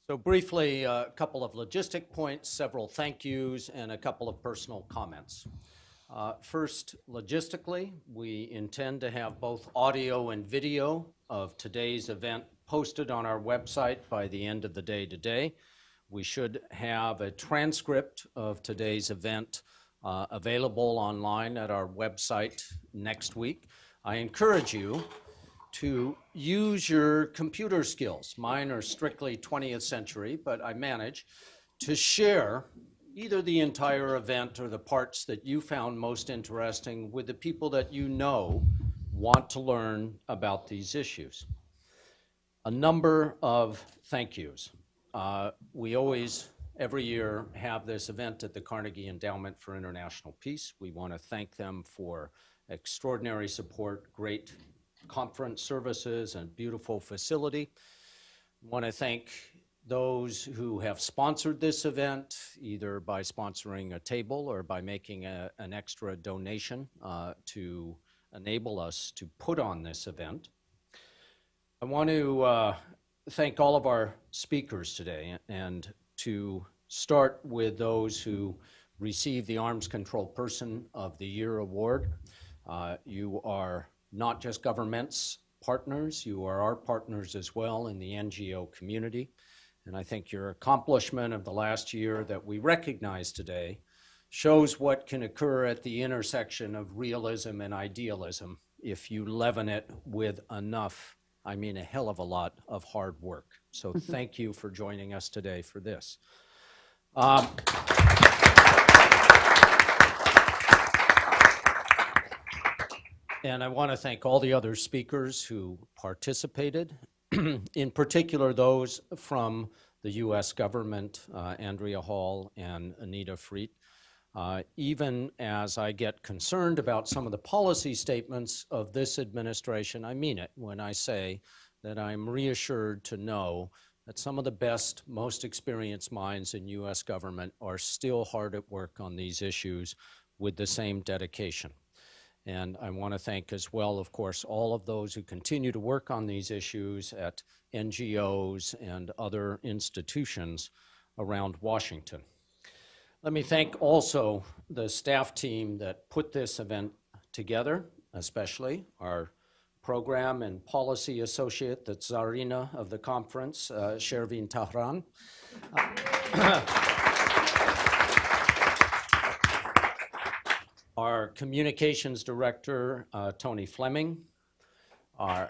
So briefly, a couple of logistic points, several thank yous, and a couple of personal comments. First, logistically, we intend to have both audio and video of today's event posted on our website by the end of the day today. We should have a transcript of today's event available online at our website next week. I encourage you to use your computer skills. Mine are strictly 20th century, but I manage to share either the entire event or the parts that you found most interesting with the people that you know want to learn about these issues. A number of thank yous. We always, every year, have this event at the Carnegie Endowment for International Peace. We want to thank them for extraordinary support, great conference services, and beautiful facility. I want to thank those who have sponsored this event, either by sponsoring a table or by making an extra donation to enable us to put on this event. I want to thank all of our speakers today, and to start with those who received the Arms Control Person of the Year award. You are not just government's partners, you are our partners as well in the NGO community. And I think your accomplishment of the last year that we recognize today shows what can occur at the intersection of realism and idealism if you leaven it with enough, I mean a hell of a lot of hard work. So thank you for joining us today for this. And I want to thank all the other speakers who participated, in particular those from the U.S. government, Andrea Hall and Anita Freet. Even as I get concerned about some of the policy statements of this administration, I mean it when I say that I'm reassured to know that some of the best, most experienced minds in U.S. government are still hard at work on these issues with the same dedication. And I want to thank as well, of course, all of those who continue to work on these issues at NGOs and other institutions around Washington. Let me thank also the staff team that put this event together, especially our program and policy associate, the Tsarina of the conference, Shervin Tahran. Our communications director, Tony Fleming. I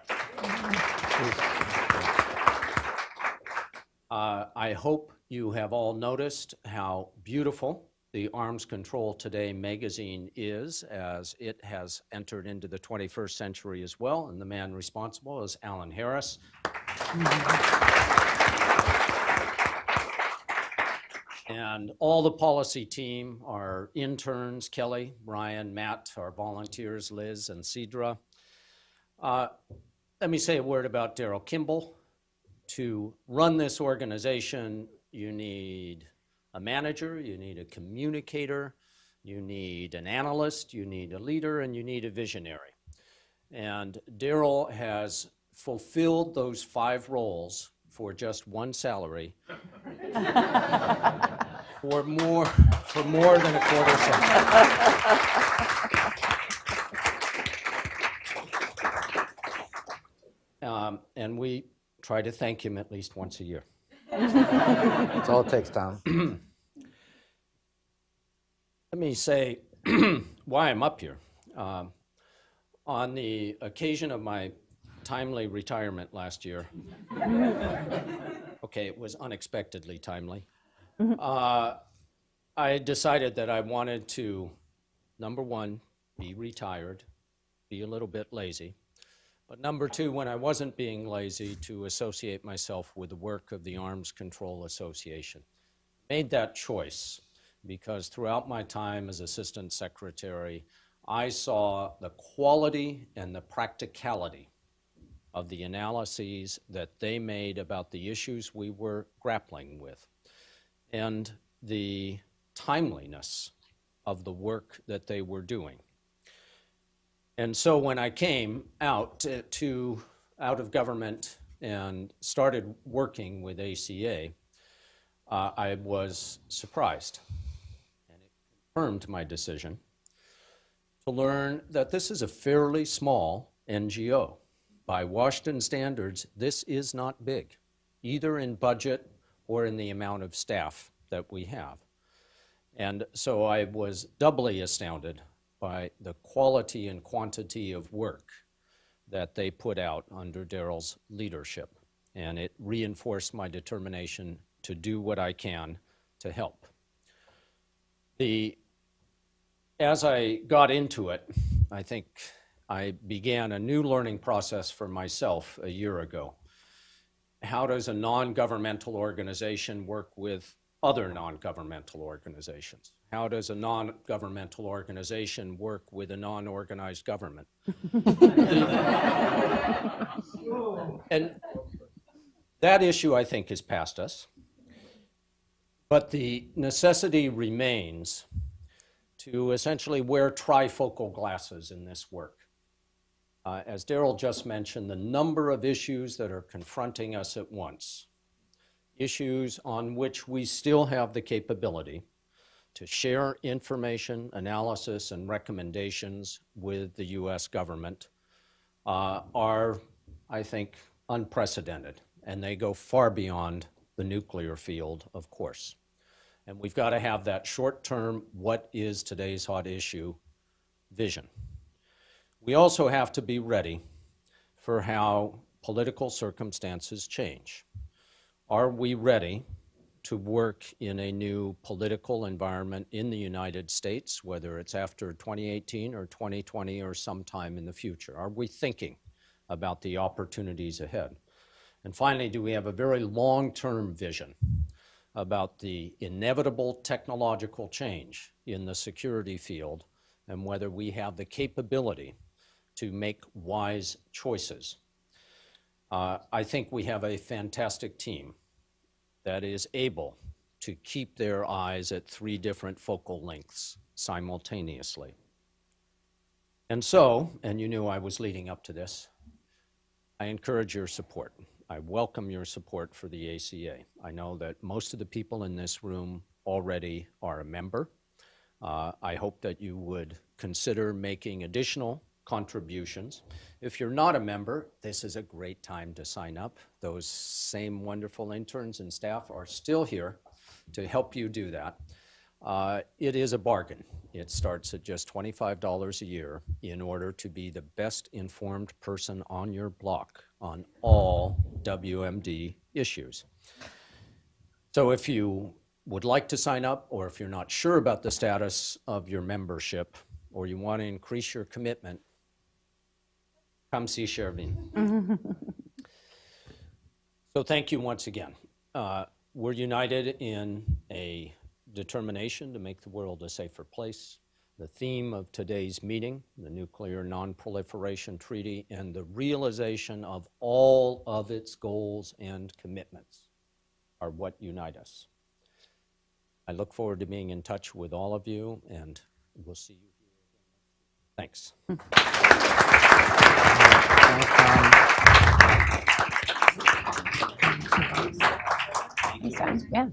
hope you have all noticed how beautiful the Arms Control Today magazine is, as it has entered into the 21st century as well, and the man responsible is Alan Harris. And all the policy team, our interns, Kelly, Brian, Matt, our volunteers, Liz and Cedra. Let me say a word about Daryl Kimball. To run this organization, you need a manager, you need a communicator, you need an analyst, you need a leader, and you need a visionary. And Daryl has fulfilled those 5 roles for just one salary for more than a quarter century. And we try to thank him at least once a year. That's all it takes, Tom. Let me say why I'm up here. On the occasion of my timely retirement last year, okay, it was unexpectedly timely, I decided that I wanted to, number one, be retired, be a little bit lazy, but number two, when I wasn't being lazy, to associate myself with the work of the Arms Control Association. Made that choice because throughout my time as Assistant Secretary, I saw the quality and the practicality of the analyses that they made about the issues we were grappling with, and the timeliness of the work that they were doing. And so when I came out of government and started working with ACA, I was surprised, and it confirmed my decision to learn that this is a fairly small NGO. By Washington standards, this is not big, either in budget or in the amount of staff that we have. And so I was doubly astounded by the quality and quantity of work that they put out under Daryl's leadership. And it reinforced my determination to do what I can to help. As I got into it, I think I began a new learning process for myself a year ago. How does a non-governmental organization work with other non-governmental organizations? How does a non-governmental organization work with a non-organized government? And that issue, I think, is past us. But the necessity remains to essentially wear trifocal glasses in this work. As Daryl just mentioned, the number of issues that are confronting us at once, issues on which we still have the capability to share information, analysis, and recommendations with the US government are, I think, unprecedented. And they go far beyond the nuclear field, of course. And we've got to have that short-term, what is today's hot issue vision. We also have to be ready for how political circumstances change. Are we ready to work in a new political environment in the United States, whether it's after 2018 or 2020 or sometime in the future? Are we thinking about the opportunities ahead? And finally, do we have a very long-term vision about the inevitable technological change in the security field and whether we have the capability to make wise choices? I think we have a fantastic team that is able to keep their eyes at 3 different focal lengths simultaneously. And so, and you knew I was leading up to this, I encourage your support. I welcome your support for the ACA. I know that most of the people in this room already are a member. I hope that you would consider making additional contributions. If you're not a member, this is a great time to sign up. Those same wonderful interns and staff are still here to help you do that. It is a bargain. It starts at just $25 a year in order to be the best informed person on your block on all WMD issues. So if you would like to sign up, or if you're not sure about the status of your membership, or you want to increase your commitment, come see Shervin. So thank you once again. We're united in a determination to make the world a safer place. The theme of today's meeting, the Nuclear Non-Proliferation Treaty, and the realization of all of its goals and commitments are what unite us. I look forward to being in touch with all of you, and we'll see you here again next week. Thanks. Thanks, Tom. Yeah.